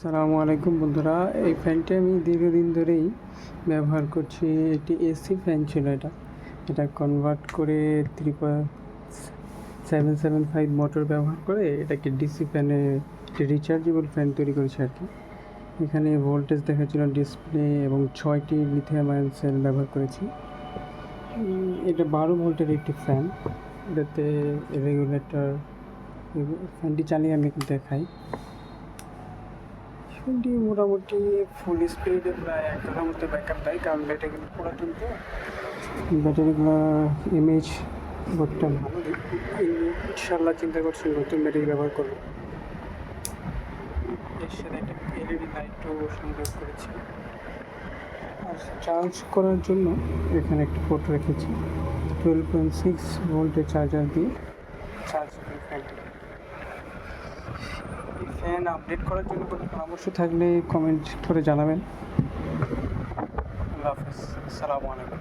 আসসালামু আলাইকুম বন্ধুরা, এই ফ্যানটি আমি দীর্ঘদিন ধরেই ব্যবহার করছি। একটি এসি ফ্যান ছিল এটা কনভার্ট করে 3.775 মোটর ব্যবহার করে এটাকে ডিসি ফ্যানে একটি রিচার্জেবল ফ্যান তৈরি করেছি আর কি। এখানে ভোল্টেজ দেখাচ্ছিল ডিসপ্লে এবং 6টি লিথিয়াম আয়ন সেল ব্যবহার করেছি। এটা 12 ভোল্টের একটি ফ্যান। এটাতে রেগুলেটর, ফ্যানটি চালিয়ে আমি দেখাই। ফোনটি মোটামুটি ফুল স্পিডে প্রায় 1 ঘন্টার মতো ব্যাকআপ দেয়, কারণ ব্যাটারিগুলো পুরাতন তো ব্যাটারিগুলো এমএইচ বোর্ডটা ভালো। ইনশাল্লাহ চিন্তা করছি নতুন ব্যাটারি ব্যবহার করবো। এর সাথে একটা এলইডি লাইটও সংযোগ করেছি। আর চার্জ করার জন্য এখানে একটা পোর্ট রেখেছি। 12.6 ভোল্টের চার্জার দিয়ে চার্জ করে ফ্যানটি। ফ্যান আপডেট করার জন্য কোনো পরামর্শ থাকলে কমেন্ট করে জানাবেন। আল্লাহ হাফেজ, আসসালামু আলাইকুম।